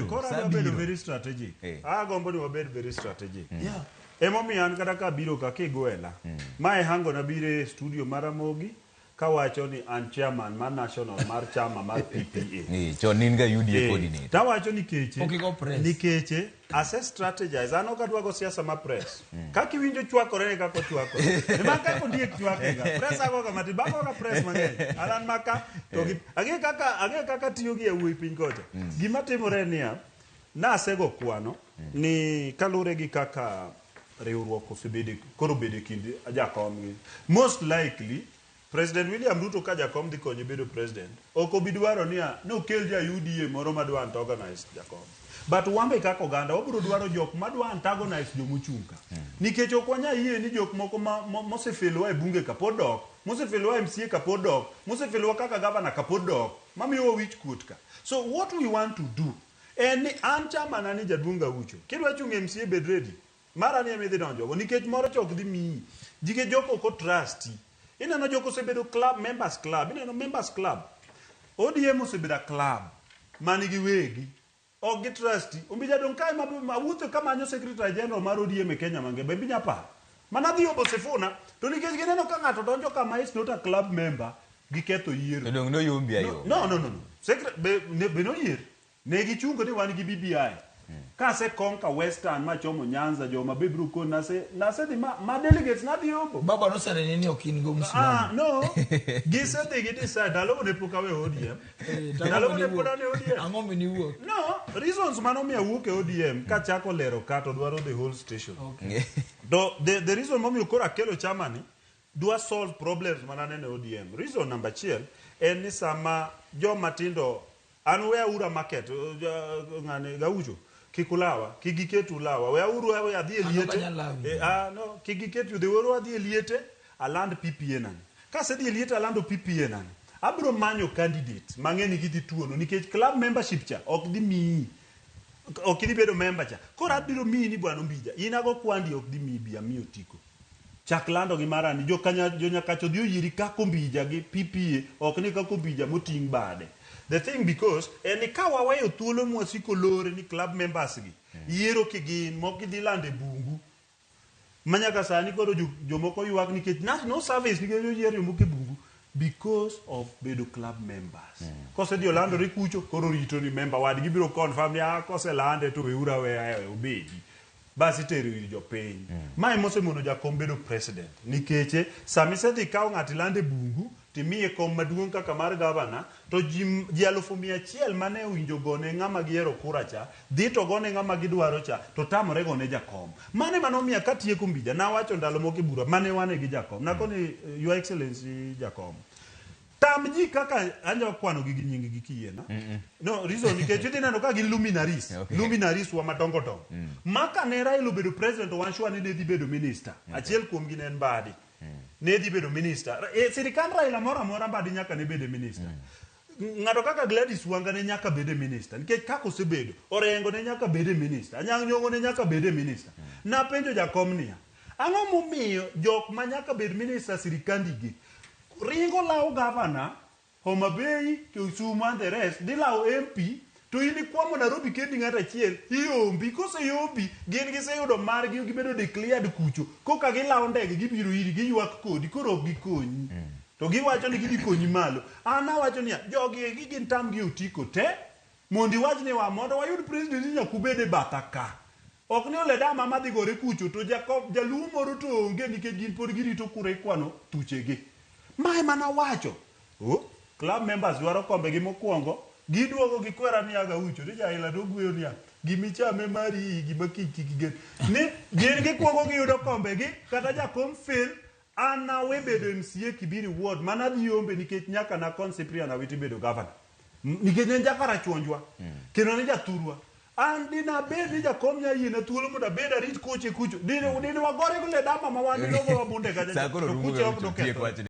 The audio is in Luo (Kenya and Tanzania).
kora bedo very strategic. Agombo ni wabed very strategic. Emomiyo an kata ka biro ka kigwela. Mae hango na bire studio mar Ramogi kawacho ni an chairman mar national mar chama mar PPA. Chon ninga UDA coordinator. Tawacho nikeche as a strategize an okadwa go siasa ma press. Kaki winjo chwakore kako chwakore. Maka Ondiek chwakega. Press ago ga mati bako ga press mang'eny. Alan maka to age kaka tiyo gi wuoyi piny kocha. Gima timore niya nasego kwano ni kalure gi kaka riwruok osebede koro bede kinde jakom gi. Most likely President William Ruto ka jakom dhi konye bedo president. Oko bidwaro niya no kel ja UDA moro madwa antagonize jakom. But wambe kaka oganda obiro dwaro jok madwa antagonize jomochunga. Nikech okwanya yie ni jok moko mosefelwa e bunge ka podok, mosefelwa MCA ka podok, mosefelwa kaka governor ka podok, mamiyo wich kuot ka. So what we want to do en an chama nani jadunga ucho. Kidwa chung MCA bed ready. Mara ni emedhi donjo. Nikech moro chok dhi miyi. Jige joko ko trust. Ineno joko sebedo club members club. Ineno members club. ODM osebedo club. Manigi wegi. Ok gi trust. Umbija don kai mawuotho kamanyo secretary general mar ODM e Kenya mangebe binya pa. Mana dhi obo sefuna. To nikech gineno ka ng'ato donjo kama is not a club member giketho yiero. Dong no yombi ayo. No. Secretary be no yier. Ne gichungo ni wan gi BBI. Kase konka Western machomo Nyanza joma bibru ko nase di ma delegates na di obo. Baba no sare nini okin go msimamo. No. Gise de gidi sa dalo ne pukawe ODM. Dalo ne podane ODM. Ang'ombe ni wuok. No, reasons mano mi awuok e ODM ka chako lero kato dwaro the whole station. Okay. The reason momi ukora kelo chama ni dwa solve problems manane ne ODM. Reason number 1 en ni sama joma tindo anwe ura market ngane gaucho kikulawa kigiketu lawa we uru we adhi eliete no kigiketu de woro adhi eliete aland PPA nan ka se dhi eliete alando PPA nan abro manyo candidate mang'eni gidhi tuono nikech club membership cha ok di mi ok di bedo member cha kora abiro mi ni bwana Mbija inago kwandi ok di mi bia mi otiko chaklando gi marani jo nyakacho dhi oyiri kako Mbija gi PPA ok ni kako Mbija moting bade. The thing because eni kawa wayo thuolo mwasiko lore ni club members gi yiero kigin mok gidhi lande bungu manyaka sani koro jomoko ywak nikech national service nikech yiero moko bungu because of bedo club members. Kose dio lando rikucho koro rito ni member wadgi biro confirm ya kose lande to weura we obedi basi tero ir jopiny. Mae mose mono jakom bedo president nikeche samise dhi kawo ng'ati lande bungu timiye kom maduong' kaka mar governor to ji 100,000 mane winjo gone ng'ama giero kura cha dhi to gone ng'ama gidwaro cha to tamore gone jakom. Mane manomiya katieko Mbija nawacho ndalo moko e bura mane wane gi jakom nakoni your excellency jakom tam ji kaka anja kwano gi nying gi kiena. No reason nikech tineno ka gin luminaries. Luminaries wa madongo dongo. Maka ne Raila bedo president wan shwa ni dhi bedo minister. Achiel kuom gi ne en Badi. Ne dhi bedo minister. Sirikand Raila mora Badi nyaka ne bede minister. Ng'ato kaka Gladys Wanga ne nyaka bede minister. Nikech kako sebedo Orengo ne nyaka bede minister. Anyang' Nyong'o ne nyaka bede minister. Na penjo jakom niya ang'o momiyo jok ma nyaka bed minister sirikandi gi ringo lao governor Homa Bay Kisumu and the rest di lao MP to ili kwamo Nairobi kendi ng'ata achiel iombi kose yombi gin giseyudo margi gibedo declared kucho koka gilao ndege gibiro iri giywak kodi koro ok gikonyi to giwacho ni gidhi konyi malo. An awacho ni jogi gin tam gi otiko te mondi wachne wa mondo wayud president nyakubede bataka ok ni ole dama madhi gore kucho to jaluo moro to onge nikech gin pod girito kure kwano tuchegi. Mae mana wacho club members dwaro kombe gi mokwongo giduogo gi kwera ni aga ucho ni Raila to gweyo ni gimichame mari gima kiki gigen ni gin gikwongo giyudo kombe gi kata jakom fail ana we bedo MCA Kibiri ward mana dhi ombe nikech nyaka na Cyprian Awiti bedo governor nikech ne jakara chonjwa kendo ne jathurwa an dina bedi jakom nya yine thuolo moda beda rit koche kucho dine wagore gole dama ma wan dogo wabunde gaja to kuche ok